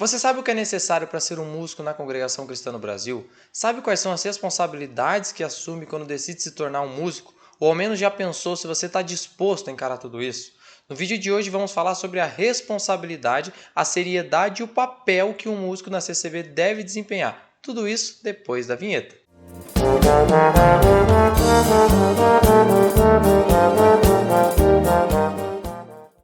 Você sabe o que é necessário para ser um músico na Congregação Cristã no Brasil? Sabe quais são as responsabilidades que assume quando decide se tornar um músico? Ou ao menos já pensou se você está disposto a encarar tudo isso? No vídeo de hoje vamos falar sobre a responsabilidade, a seriedade e o papel que um músico na CCB deve desempenhar. Tudo isso depois da vinheta.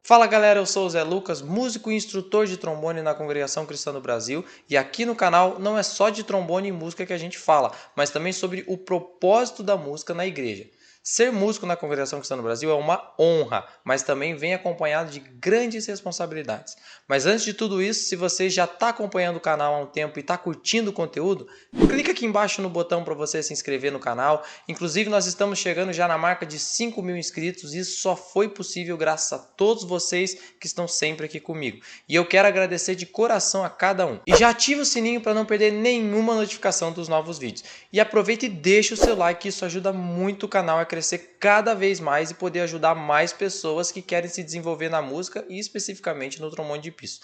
Fala galera, eu sou o Zé Lucas, músico e instrutor de trombone na Congregação Cristã do Brasil, e aqui no canal não é só de trombone e música que a gente fala, mas também sobre o propósito da música na igreja. Ser músico na Congregação Cristã do Brasil é uma honra, mas também vem acompanhado de grandes responsabilidades. Mas antes de tudo isso, se você já está acompanhando o canal há um tempo e está curtindo o conteúdo, clica aqui embaixo no botão para você se inscrever no canal. Inclusive, nós estamos chegando já na marca de 5.000 inscritos e isso só foi possível graças a todos vocês que estão sempre aqui comigo. E eu quero agradecer de coração a cada um. E já ativa o sininho para não perder nenhuma notificação dos novos vídeos. E aproveita e deixa o seu like, que isso ajuda muito o canal a crescer cada vez mais e poder ajudar mais pessoas que querem se desenvolver na música e especificamente no trombone de piso.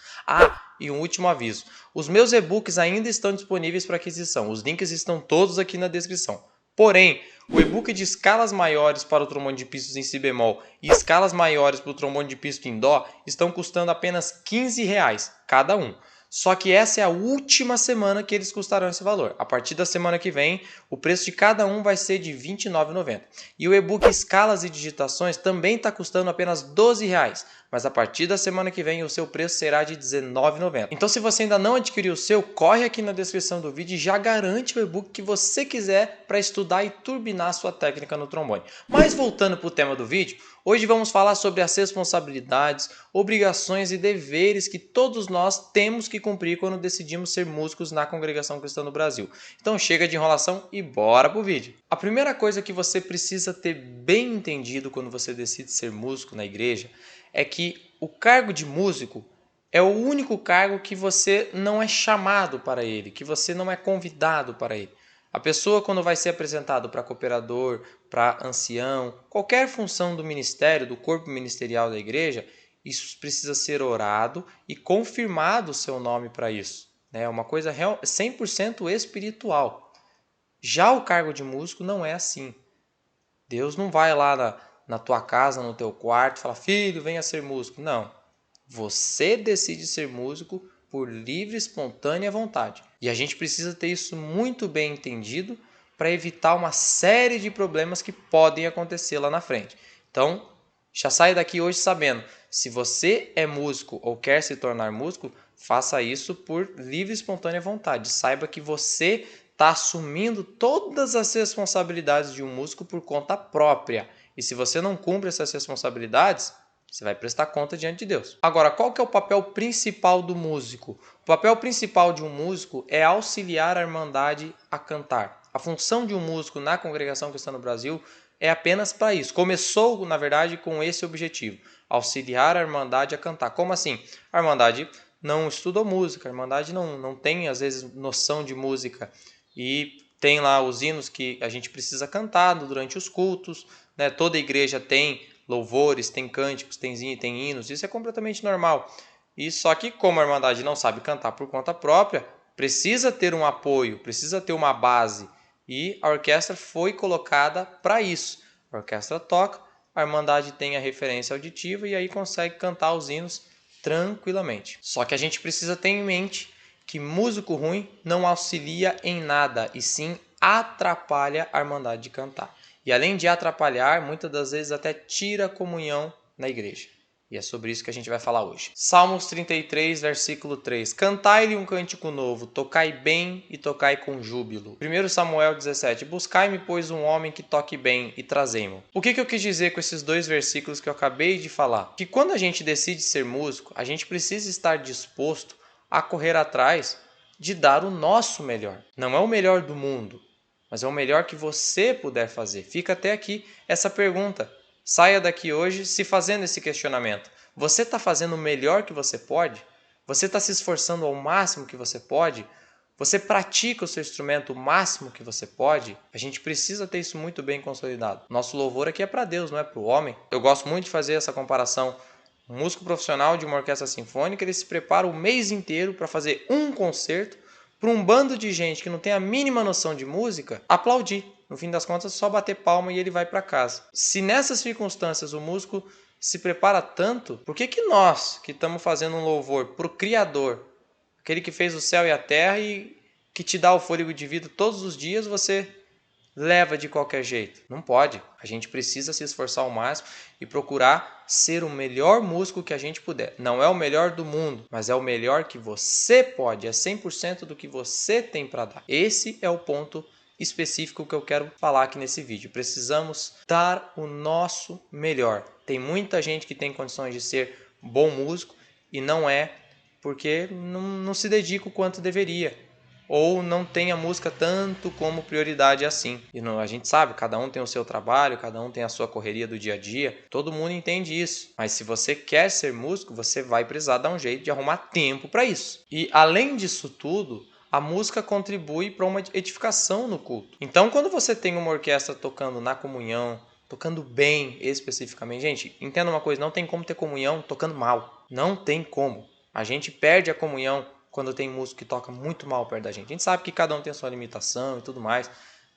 E um último aviso. Os meus e-books ainda estão disponíveis para aquisição. Os links estão todos aqui na descrição. Porém, o e-book de escalas maiores para o trombone de pistos em si bemol e escalas maiores para o trombone de pisto em dó estão custando apenas R$15 cada um. Só que essa é a última semana que eles custarão esse valor. A partir da semana que vem, o preço de cada um vai ser de R$ 29,90. E o e-book Escalas e Digitações também está custando apenas R$12. Mas a partir da semana que vem o seu preço será de R$19,90. Então se você ainda não adquiriu o seu, corre aqui na descrição do vídeo e já garante o e-book que você quiser para estudar e turbinar a sua técnica no trombone. Mas voltando para o tema do vídeo, hoje vamos falar sobre as responsabilidades, obrigações e deveres que todos nós temos que cumprir quando decidimos ser músicos na Congregação Cristã no Brasil. Então chega de enrolação e bora pro vídeo. A primeira coisa que você precisa ter bem entendido quando você decide ser músico na igreja é que o cargo de músico é o único cargo que você não é chamado para ele, que você não é convidado para ele. A pessoa, quando vai ser apresentado para cooperador, para ancião, qualquer função do ministério, do corpo ministerial da igreja, isso precisa ser orado e confirmado o seu nome para isso. É uma coisa 100% espiritual. Já o cargo de músico não é assim. Deus não vai lá na tua casa, no teu quarto, e fala: filho, venha ser músico. Não. Você decide ser músico por livre, espontânea vontade. E a gente precisa ter isso muito bem entendido para evitar uma série de problemas que podem acontecer lá na frente. Então, já saia daqui hoje sabendo, se você é músico ou quer se tornar músico, faça isso por livre, espontânea vontade. Saiba que você está assumindo todas as responsabilidades de um músico por conta própria. E se você não cumpre essas responsabilidades, você vai prestar conta diante de Deus. Agora, qual que é o papel principal do músico? O papel principal de um músico é auxiliar a Irmandade a cantar. A função de um músico na Congregação Cristã no Brasil é apenas para isso. Começou, na verdade, com esse objetivo: auxiliar a Irmandade a cantar. Como assim? A Irmandade não estudou música, a Irmandade não tem, às vezes, noção de música. E tem lá os hinos que a gente precisa cantar durante os cultos, né? Toda igreja tem louvores, tem cânticos, tem hinos, isso é completamente normal. E só que como a Irmandade não sabe cantar por conta própria, precisa ter um apoio, precisa ter uma base. E a orquestra foi colocada para isso. A orquestra toca, a Irmandade tem a referência auditiva e aí consegue cantar os hinos tranquilamente. Só que a gente precisa ter em mente que músico ruim não auxilia em nada, e sim atrapalha a Irmandade de cantar. E além de atrapalhar, muitas das vezes até tira a comunhão na igreja. E é sobre isso que a gente vai falar hoje. Salmos 33, versículo 3. Cantai-lhe um cântico novo, tocai bem e tocai com júbilo. 1 Samuel 17. Buscai-me, pois, um homem que toque bem e trazei-mo. O que eu quis dizer com esses dois versículos que eu acabei de falar? Que quando a gente decide ser músico, a gente precisa estar disposto a correr atrás de dar o nosso melhor. Não é o melhor do mundo, mas é o melhor que você puder fazer. Fica até aqui essa pergunta. Saia daqui hoje se fazendo esse questionamento. Você está fazendo o melhor que você pode? Você está se esforçando ao máximo que você pode? Você pratica o seu instrumento o máximo que você pode? A gente precisa ter isso muito bem consolidado. Nosso louvor aqui é para Deus, não é para o homem. Eu gosto muito de fazer essa comparação Um músico profissional de uma orquestra sinfônica, ele se prepara o mês inteiro para fazer um concerto para um bando de gente que não tem a mínima noção de música aplaudir. No fim das contas, só bater palma e ele vai para casa. Se nessas circunstâncias o músico se prepara tanto, por que nós, que estamos fazendo um louvor para o Criador, aquele que fez o céu e a terra e que te dá o fôlego de vida todos os dias, você leva de qualquer jeito? Não pode. A gente precisa se esforçar ao máximo e procurar ser o melhor músico que a gente puder. Não é o melhor do mundo, mas é o melhor que você pode. É 100% do que você tem para dar. Esse é o ponto específico que eu quero falar aqui nesse vídeo. Precisamos dar o nosso melhor. Tem muita gente que tem condições de ser bom músico e não é porque não se dedica o quanto deveria, ou não tem a música tanto como prioridade assim. E a gente sabe, cada um tem o seu trabalho, cada um tem a sua correria do dia a dia, todo mundo entende isso. Mas se você quer ser músico, você vai precisar dar um jeito de arrumar tempo para isso. E além disso tudo, a música contribui para uma edificação no culto. Então, quando você tem uma orquestra tocando na comunhão, tocando bem especificamente, gente, entenda uma coisa, não tem como ter comunhão tocando mal. Não tem como. A gente perde a comunhão quando tem músico que toca muito mal perto da gente. A gente sabe que cada um tem a sua limitação e tudo mais.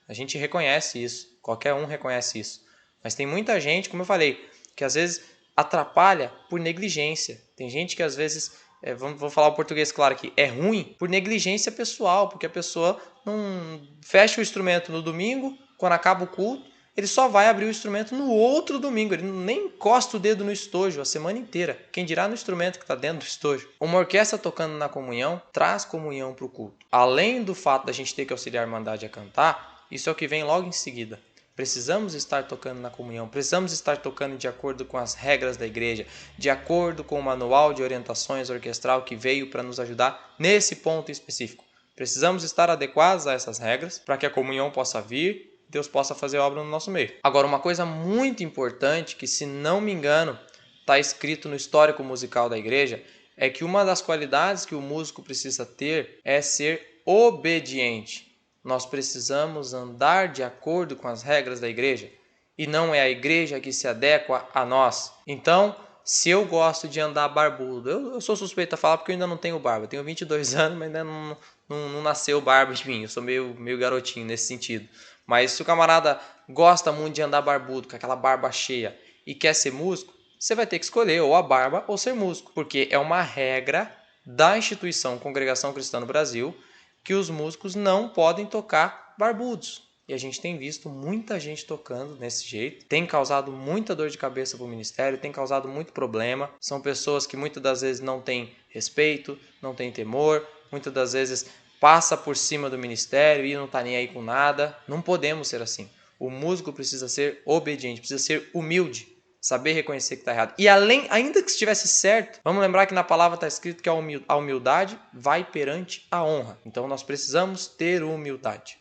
A gente reconhece isso. Qualquer um reconhece isso. Mas tem muita gente, como eu falei, que às vezes atrapalha por negligência. Tem gente que às vezes, vou falar o português claro aqui, é ruim por negligência pessoal, porque a pessoa não fecha o instrumento no domingo, quando acaba o culto, ele só vai abrir o instrumento no outro domingo. Ele nem encosta o dedo no estojo a semana inteira. Quem dirá no instrumento que está dentro do estojo. Uma orquestra tocando na comunhão traz comunhão para o culto. Além do fato da gente ter que auxiliar a Irmandade a cantar, isso é o que vem logo em seguida. Precisamos estar tocando na comunhão, precisamos estar tocando de acordo com as regras da igreja, de acordo com o manual de orientações orquestral que veio para nos ajudar nesse ponto específico. Precisamos estar adequados a essas regras para que a comunhão possa vir, Deus possa fazer obra no nosso meio. Agora, uma coisa muito importante, que se não me engano, está escrito no histórico musical da igreja, é que uma das qualidades que o músico precisa ter é ser obediente. Nós precisamos andar de acordo com as regras da igreja, e não é a igreja que se adequa a nós. Então, se eu gosto de andar barbudo, eu sou suspeito a falar porque eu ainda não tenho barba. Eu tenho 22 anos, mas ainda não nasceu barba de mim. Eu sou meio garotinho nesse sentido. Mas se o camarada gosta muito de andar barbudo, com aquela barba cheia, e quer ser músico, você vai ter que escolher ou a barba ou ser músico. Porque é uma regra da instituição Congregação Cristã no Brasil que os músicos não podem tocar barbudos. E a gente tem visto muita gente tocando desse jeito. Tem causado muita dor de cabeça para o ministério, tem causado muito problema. São pessoas que muitas das vezes não têm respeito, não têm temor, muitas das vezes passa por cima do ministério e não está nem aí com nada. Não podemos ser assim. O músico precisa ser obediente, precisa ser humilde, saber reconhecer que está errado. E ainda que estivesse certo, vamos lembrar que na palavra está escrito que a humildade vai perante a honra. Então nós precisamos ter humildade.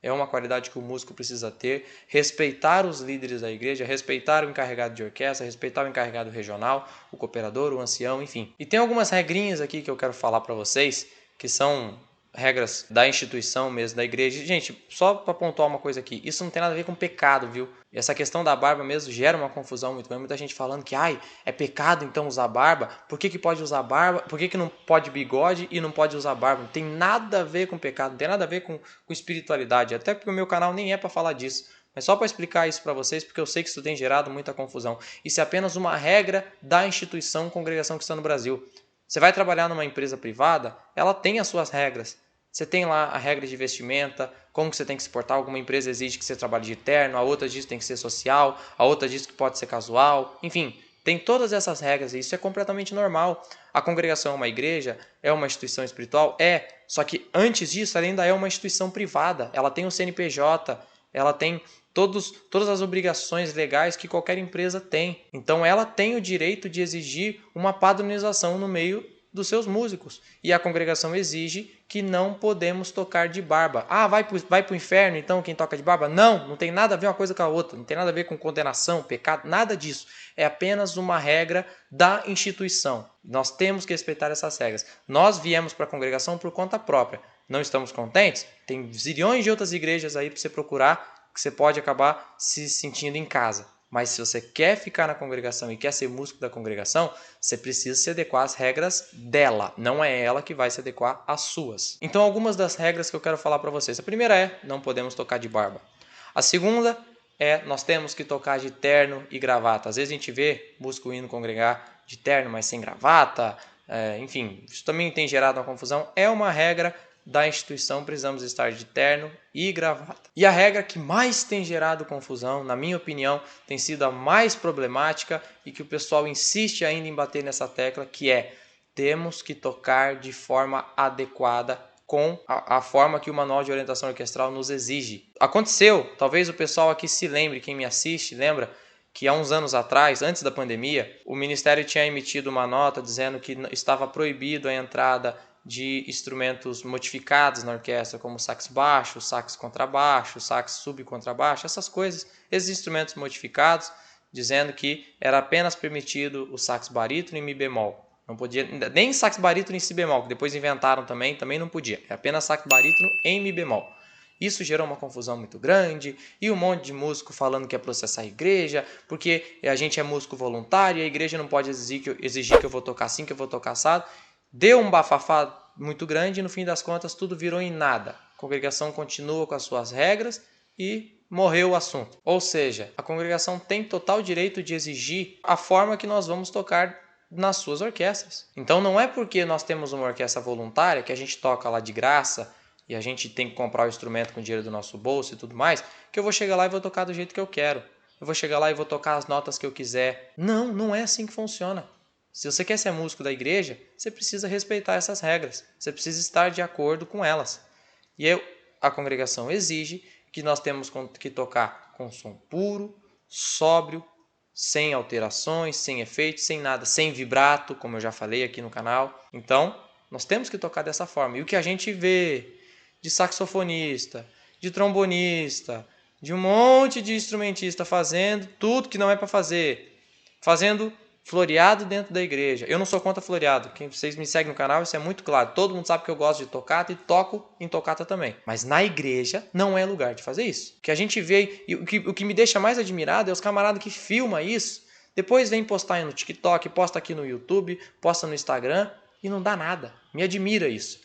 É uma qualidade que o músico precisa ter, respeitar os líderes da igreja, respeitar o encarregado de orquestra, respeitar o encarregado regional, o cooperador, o ancião, enfim. E tem algumas regrinhas aqui que eu quero falar para vocês, que são regras da instituição mesmo, da igreja. Gente, só para pontuar uma coisa aqui, isso não tem nada a ver com pecado, viu? E essa questão da barba mesmo gera uma confusão muito grande. Muita gente falando que, é pecado então usar barba. Por que pode usar barba? Por que não pode bigode e não pode usar barba? Não tem nada a ver com pecado, não tem nada a ver com espiritualidade. Até porque o meu canal nem é para falar disso. Mas só para explicar isso para vocês, porque eu sei que isso tem gerado muita confusão. Isso é apenas uma regra da instituição Congregação Cristã no Brasil. Você vai trabalhar numa empresa privada, ela tem as suas regras. Você tem lá a regra de vestimenta, como que você tem que se portar. Alguma empresa exige que você trabalhe de terno, a outra diz que tem que ser social, a outra diz que pode ser casual. Enfim, tem todas essas regras e isso é completamente normal. A congregação é uma igreja, é uma instituição espiritual? É. Só que antes disso, ela ainda é uma instituição privada. Ela tem o CNPJ, ela tem todas as obrigações legais que qualquer empresa tem. Então ela tem o direito de exigir uma padronização no meio dos seus músicos. E a congregação exige que não podemos tocar de barba. Vai para o inferno então quem toca de barba? Não tem nada a ver uma coisa com a outra. Não tem nada a ver com condenação, pecado, nada disso. É apenas uma regra da instituição. Nós temos que respeitar essas regras. Nós viemos para a congregação por conta própria. Não estamos contentes? Tem zilhões de outras igrejas aí para você procurar que você pode acabar se sentindo em casa. Mas se você quer ficar na congregação e quer ser músico da congregação, você precisa se adequar às regras dela. Não é ela que vai se adequar às suas. Então, algumas das regras que eu quero falar para vocês. A primeira é, não podemos tocar de barba. A segunda é, nós temos que tocar de terno e gravata. Às vezes a gente vê músico indo congregar de terno, mas sem gravata. Enfim, isso também tem gerado uma confusão. É uma regra da instituição, precisamos estar de terno e gravata. E a regra que mais tem gerado confusão, na minha opinião, tem sido a mais problemática e que o pessoal insiste ainda em bater nessa tecla, que é: temos que tocar de forma adequada com a forma que o Manual de Orientação Orquestral nos exige. Aconteceu, talvez o pessoal aqui se lembre, quem me assiste lembra, que há uns anos atrás, antes da pandemia, o Ministério tinha emitido uma nota dizendo que estava proibido a entrada de instrumentos modificados na orquestra, como sax baixo, sax contrabaixo, sax subcontrabaixo, essas coisas, esses instrumentos modificados, dizendo que era apenas permitido o sax barítono em mi bemol. Não podia, nem sax barítono em si bemol, que depois inventaram também não podia. É apenas sax barítono em mi bemol. Isso gerou uma confusão muito grande e um monte de músico falando que é processar a igreja, porque a gente é músico voluntário e a igreja não pode exigir que eu vou tocar assim, que eu vou tocar assado. Deu um bafafá muito grande e no fim das contas tudo virou em nada. A congregação continua com as suas regras e morreu o assunto. Ou seja, a congregação tem total direito de exigir a forma que nós vamos tocar nas suas orquestras. Então não é porque nós temos uma orquestra voluntária que a gente toca lá de graça e a gente tem que comprar o instrumento com dinheiro do nosso bolso e tudo mais, que eu vou chegar lá e vou tocar do jeito que eu quero. Eu vou chegar lá e vou tocar as notas que eu quiser. Não, não é assim que funciona. Se você quer ser músico da igreja, você precisa respeitar essas regras. Você precisa estar de acordo com elas. E a congregação exige que nós temos que tocar com som puro, sóbrio, sem alterações, sem efeitos, sem nada, sem vibrato, como eu já falei aqui no canal. Então, nós temos que tocar dessa forma. E o que a gente vê de saxofonista, de trombonista, de um monte de instrumentista fazendo tudo que não é para fazer, fazendo floreado dentro da igreja. Eu não sou contra floreado. Quem vocês me seguem no canal, isso é muito claro. Todo mundo sabe que eu gosto de tocata e toco em tocata também. Mas na igreja não é lugar de fazer isso. O que a gente vê, e o que me deixa mais admirado é os camaradas que filmam isso, depois vem postar aí no TikTok, posta aqui no YouTube, posta no Instagram e não dá nada. Me admira isso.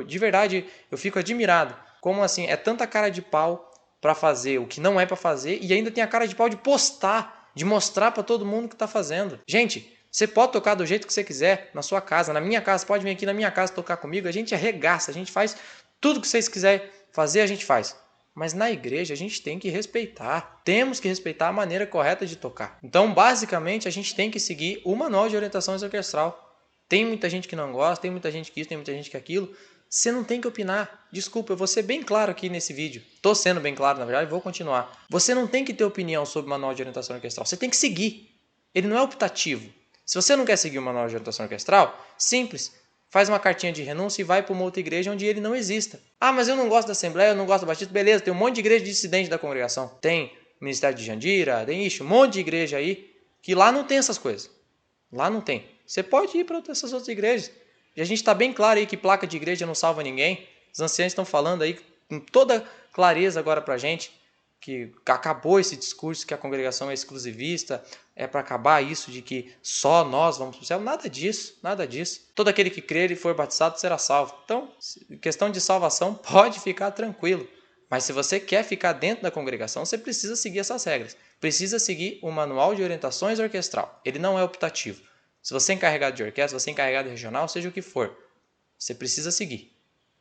De verdade, eu fico admirado. Como assim, é tanta cara de pau para fazer o que não é para fazer e ainda tem a cara de pau de postar, de mostrar para todo mundo que está fazendo. Gente, você pode tocar do jeito que você quiser na sua casa, na minha casa, pode vir aqui na minha casa tocar comigo, a gente arregaça, a gente faz tudo que vocês quiserem fazer, a gente faz. Mas na igreja a gente tem que respeitar, temos que respeitar a maneira correta de tocar. Então, basicamente, a gente tem que seguir o Manual de Orientação Orquestral. Tem muita gente que não gosta, tem muita gente que isso, tem muita gente que aquilo. Você não tem que opinar. Desculpa, eu vou ser bem claro aqui nesse vídeo. Estou sendo bem claro, na verdade, e vou continuar. Você não tem que ter opinião sobre o Manual de Orientação Orquestral. Você tem que seguir. Ele não é optativo. Se você não quer seguir o Manual de Orientação Orquestral, simples. Faz uma cartinha de renúncia e vai para uma outra igreja onde ele não exista. Ah, mas eu não gosto da Assembleia, eu não gosto do Batista. Beleza, tem um monte de igreja dissidente da congregação. Tem o Ministério de Jandira, tem um monte de igreja aí que lá não tem essas coisas. Lá não tem. Você pode ir para essas outras igrejas. E a gente está bem claro aí que placa de igreja não salva ninguém. Os anciãos estão falando aí com toda clareza agora para a gente que acabou esse discurso que a congregação é exclusivista, é para acabar isso de que só nós vamos para o céu. Nada disso, nada disso. Todo aquele que crer e for batizado será salvo. Então, questão de salvação, pode ficar tranquilo. Mas se você quer ficar dentro da congregação, você precisa seguir essas regras. Precisa seguir o Manual de Orientações Orquestral. Ele não é optativo. Se você é encarregado de orquestra, se você é encarregado de regional, seja o que for, você precisa seguir.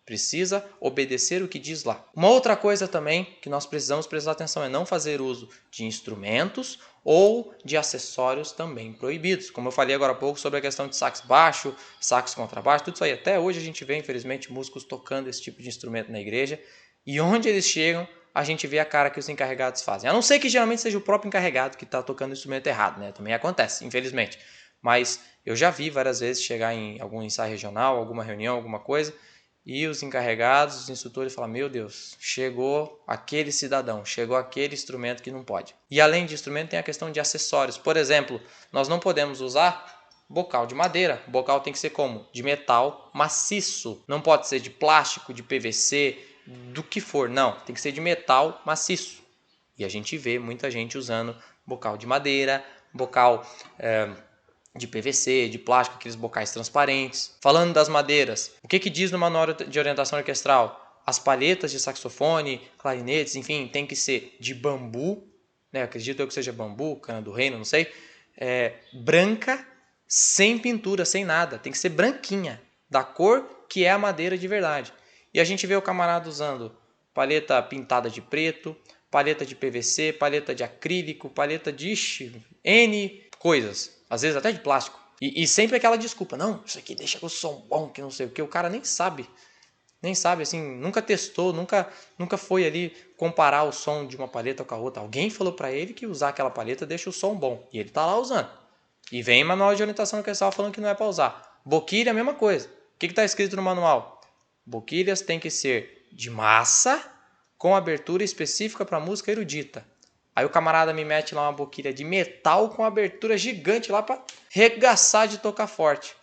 Precisa obedecer o que diz lá. Uma outra coisa também que nós precisamos prestar atenção é não fazer uso de instrumentos ou de acessórios também proibidos. Como eu falei agora há pouco sobre a questão de sax baixo, sax contrabaixo, tudo isso aí. Até hoje a gente vê, infelizmente, músicos tocando esse tipo de instrumento na igreja. E onde eles chegam, a gente vê a cara que os encarregados fazem. A não ser que geralmente seja o próprio encarregado que está tocando o instrumento errado, né? Também acontece, infelizmente. Mas eu já vi várias vezes chegar em algum ensaio regional, alguma reunião, alguma coisa, e os encarregados, os instrutores falam: meu Deus, chegou aquele cidadão, chegou aquele instrumento que não pode. E além de instrumento tem a questão de acessórios. Por exemplo, nós não podemos usar bocal de madeira. O bocal tem que ser como? De metal maciço. Não pode ser de plástico, de PVC, do que for. Não, tem que ser de metal maciço. E a gente vê muita gente usando bocal de madeira, bocal de PVC, de plástico, aqueles bocais transparentes. Falando das madeiras, o que diz no manual de orientação orquestral? As palhetas de saxofone, clarinetes, enfim, tem que ser de bambu, né? Acredito eu que seja bambu, cana do reino, não sei, branca, sem pintura, sem nada, tem que ser branquinha, da cor que é a madeira de verdade. E a gente vê o camarada usando palheta pintada de preto, palheta de PVC, palheta de acrílico, palheta de N coisas, às vezes até de plástico. E sempre aquela desculpa, não, isso aqui deixa o som bom, que não sei o que, o cara nem sabe, assim, nunca testou, nunca foi ali comparar o som de uma palheta com a outra. Alguém falou para ele que usar aquela palheta deixa o som bom, e ele tá lá usando. E vem manual de orientação orquestral falando que não é para usar. Boquilha é a mesma coisa. O que está escrito no manual? Boquilhas tem que ser de massa com abertura específica para música erudita. Aí o camarada me mete lá uma boquilha de metal com abertura gigante lá para regaçar de tocar forte.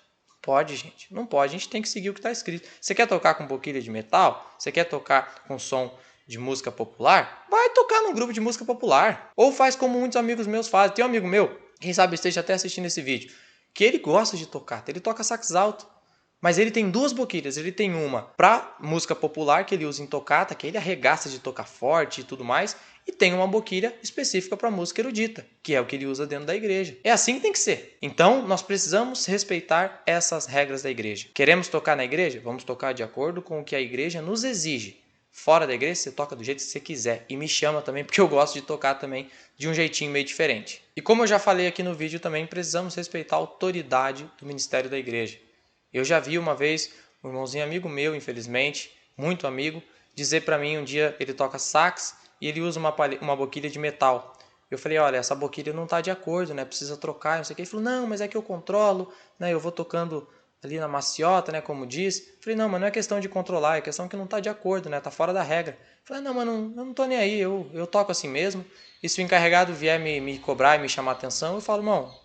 Pode, gente. Não pode. A gente tem que seguir o que está escrito. Você quer tocar com boquilha de metal? Você quer tocar com som de música popular? Vai tocar num grupo de música popular. Ou faz como muitos amigos meus fazem. Tem um amigo meu, quem sabe esteja até assistindo esse vídeo, que ele gosta de tocar. Ele toca sax alto. Mas ele tem duas boquilhas. Ele tem uma para música popular, que ele usa em tocata, que ele arregaça de tocar forte e tudo mais. E tem uma boquilha específica para música erudita, que é o que ele usa dentro da igreja. É assim que tem que ser. Então, nós precisamos respeitar essas regras da igreja. Queremos tocar na igreja? Vamos tocar de acordo com o que a igreja nos exige. Fora da igreja, você toca do jeito que você quiser. E me chama também, porque eu gosto de tocar também de um jeitinho meio diferente. E como eu já falei aqui no vídeo também, precisamos respeitar a autoridade do ministério da igreja. Eu já vi uma vez um irmãozinho amigo meu, infelizmente, muito amigo, dizer para mim um dia, ele toca sax e ele usa uma boquilha de metal. Eu falei, olha, essa boquilha não está de acordo, né? Precisa trocar, não sei o que. Ele falou, não, mas é que eu controlo, né? Eu vou tocando ali na maciota, né? Como diz. Eu falei, não, mas não é questão de controlar, é questão que não está de acordo, né? Tá fora da regra. Eu falei, não, mas eu não tô nem aí, eu toco assim mesmo. E se o encarregado vier me cobrar e me chamar a atenção, eu falo, não,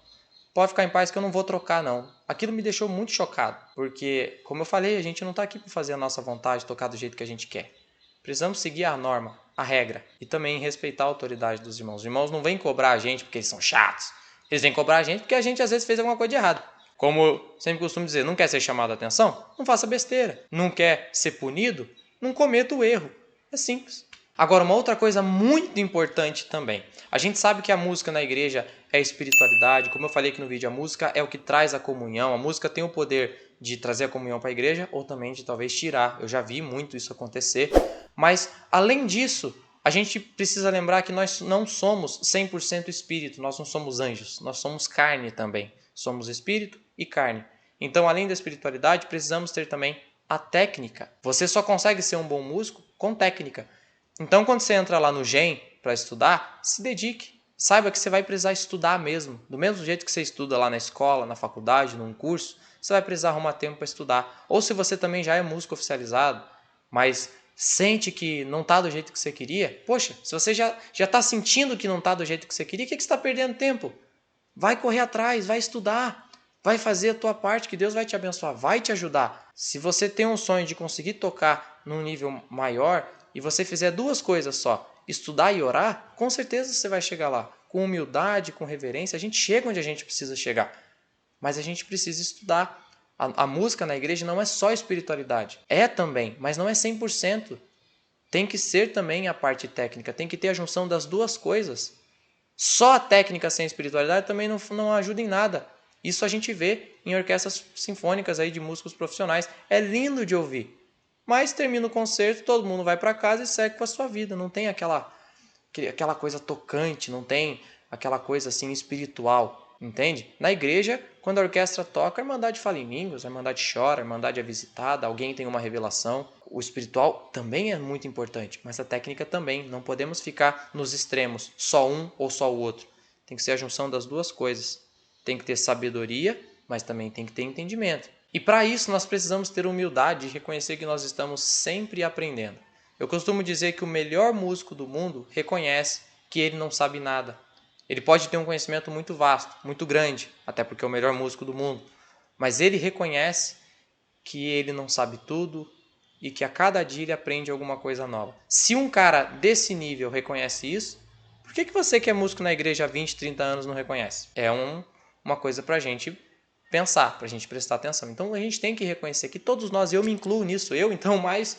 pode ficar em paz que eu não vou trocar, não. Aquilo me deixou muito chocado, porque, como eu falei, a gente não está aqui para fazer a nossa vontade, tocar do jeito que a gente quer. Precisamos seguir a norma, a regra, e também respeitar a autoridade dos irmãos. Os irmãos não vêm cobrar a gente porque eles são chatos. Eles vêm cobrar a gente porque a gente às vezes fez alguma coisa de errado. Como eu sempre costumo dizer, não quer ser chamado a atenção? Não faça besteira. Não quer ser punido? Não cometa o erro. É simples. Agora, uma outra coisa muito importante também. A gente sabe que a música na igreja é espiritualidade. Como eu falei aqui no vídeo, a música é o que traz a comunhão. A música tem o poder de trazer a comunhão para a igreja ou também de talvez tirar. Eu já vi muito isso acontecer. Mas, além disso, a gente precisa lembrar que nós não somos 100% espírito. Nós não somos anjos. Nós somos carne também. Somos espírito e carne. Então, além da espiritualidade, precisamos ter também a técnica. Você só consegue ser um bom músico com técnica. Então, quando você entra lá no GEM para estudar, se dedique. Saiba que você vai precisar estudar mesmo. Do mesmo jeito que você estuda lá na escola, na faculdade, num curso, você vai precisar arrumar tempo para estudar. Ou se você também já é músico oficializado, mas sente que não está do jeito que você queria, poxa, se você já está sentindo que não está do jeito que você queria, o que você está perdendo tempo? Vai correr atrás, vai estudar, vai fazer a tua parte que Deus vai te abençoar, vai te ajudar. Se você tem um sonho de conseguir tocar num nível maior e você fizer duas coisas só, estudar e orar, com certeza você vai chegar lá. Com humildade, com reverência, a gente chega onde a gente precisa chegar. Mas a gente precisa estudar. A música na igreja não é só espiritualidade. É também, mas não é 100%. Tem que ser também a parte técnica, tem que ter a junção das duas coisas. Só a técnica sem espiritualidade também não ajuda em nada. Isso a gente vê em orquestras sinfônicas aí de músicos profissionais. É lindo de ouvir. Mas termina o concerto, todo mundo vai para casa e segue com a sua vida. Não tem aquela coisa tocante, não tem aquela coisa assim espiritual. Entende? Na igreja, quando a orquestra toca, a irmandade fala em línguas, a irmandade chora, a irmandade é visitada, alguém tem uma revelação. O espiritual também é muito importante, mas a técnica também. Não podemos ficar nos extremos, só um ou só o outro. Tem que ser a junção das duas coisas. Tem que ter sabedoria, mas também tem que ter entendimento. E para isso nós precisamos ter humildade e reconhecer que nós estamos sempre aprendendo. Eu costumo dizer que o melhor músico do mundo reconhece que ele não sabe nada. Ele pode ter um conhecimento muito vasto, muito grande, até porque é o melhor músico do mundo. Mas ele reconhece que ele não sabe tudo e que a cada dia ele aprende alguma coisa nova. Se um cara desse nível reconhece isso, Por que você que é músico na igreja há 20, 30 anos não reconhece? É uma coisa pra gente pensar, pra gente prestar atenção. Então a gente tem que reconhecer que todos nós, eu me incluo nisso, eu então mais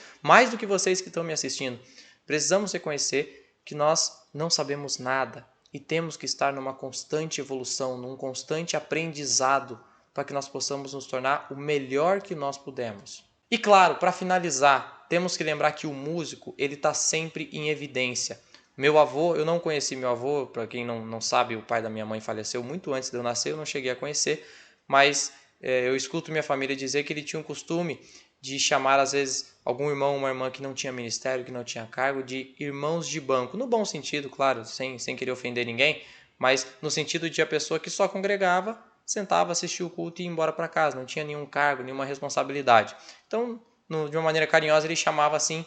do que vocês que estão me assistindo, precisamos reconhecer que nós não sabemos nada e temos que estar numa constante evolução, num constante aprendizado para que nós possamos nos tornar o melhor que nós pudermos. E claro, para finalizar, temos que lembrar que o músico ele está sempre em evidência. Meu avô, eu não conheci meu avô, para quem não sabe, o pai da minha mãe faleceu muito antes de eu nascer, eu não cheguei a conhecer, mas eu escuto minha família dizer que ele tinha um costume de chamar às vezes algum irmão ou uma irmã que não tinha ministério, que não tinha cargo, de irmãos de banco, no bom sentido, claro, sem querer ofender ninguém, mas no sentido de a pessoa que só congregava, sentava, assistia o culto e ia embora para casa, não tinha nenhum cargo, nenhuma responsabilidade. Então, de uma maneira carinhosa, ele chamava assim.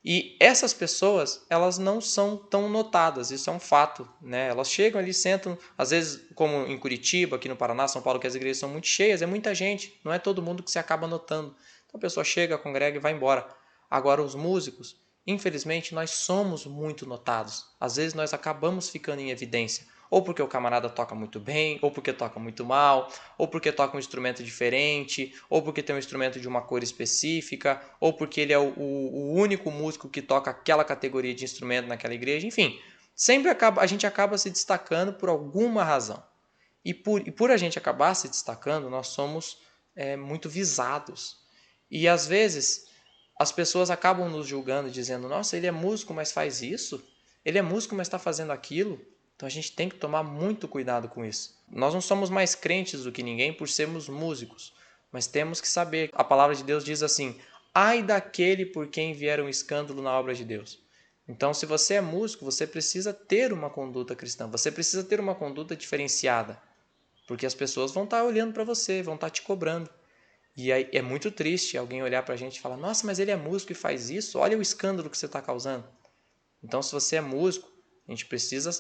E essas pessoas, elas não são tão notadas, isso é um fato, né? Elas chegam ali, sentam, às vezes, como em Curitiba, aqui no Paraná, São Paulo, que as igrejas são muito cheias, é muita gente, não é todo mundo que se acaba notando. Então a pessoa chega, congrega e vai embora. Agora os músicos, infelizmente, nós somos muito notados. Às vezes nós acabamos ficando em evidência. Ou porque o camarada toca muito bem, ou porque toca muito mal, ou porque toca um instrumento diferente, ou porque tem um instrumento de uma cor específica, ou porque ele é o único músico que toca aquela categoria de instrumento naquela igreja. Enfim, sempre a gente acaba se destacando por alguma razão. E por a gente acabar se destacando, nós somos muito visados. E às vezes as pessoas acabam nos julgando, dizendo: nossa, ele é músico, mas faz isso? Ele é músico, mas está fazendo aquilo? Então a gente tem que tomar muito cuidado com isso. Nós não somos mais crentes do que ninguém por sermos músicos, mas temos que saber. A palavra de Deus diz assim: ai daquele por quem vier um escândalo na obra de Deus. Então, se você é músico, você precisa ter uma conduta cristã, você precisa ter uma conduta diferenciada, porque as pessoas vão estar olhando para você, vão estar te cobrando. E aí é muito triste alguém olhar para a gente e falar: nossa, mas ele é músico e faz isso, olha o escândalo que você está causando. Então, se você é músico, a gente precisa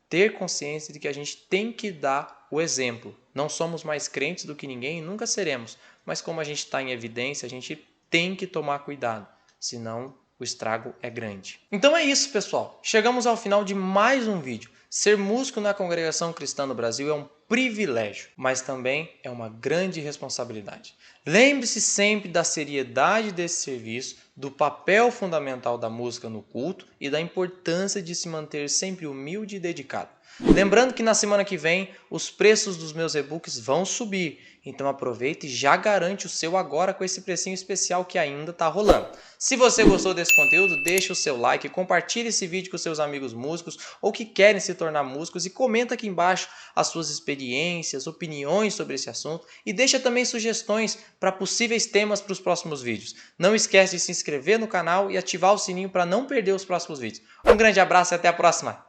ter consciência de que a gente tem que dar o exemplo. Não somos mais crentes do que ninguém e nunca seremos, mas como a gente está em evidência, a gente tem que tomar cuidado, senão o estrago é grande. Então é isso, pessoal. Chegamos ao final de mais um vídeo. Ser músico na Congregação Cristã no Brasil é um privilégio, mas também é uma grande responsabilidade. Lembre-se sempre da seriedade desse serviço, do papel fundamental da música no culto e da importância de se manter sempre humilde e dedicado. Lembrando que na semana que vem os preços dos meus e-books vão subir, então aproveite e já garante o seu agora com esse precinho especial que ainda está rolando. Se você gostou desse conteúdo, deixe o seu like, compartilhe esse vídeo com seus amigos músicos ou que querem se tornar músicos e comenta aqui embaixo as suas experiências, opiniões sobre esse assunto e deixa também sugestões para possíveis temas para os próximos vídeos. Não esquece de se inscrever no canal e ativar o sininho para não perder os próximos vídeos. Um grande abraço e até a próxima!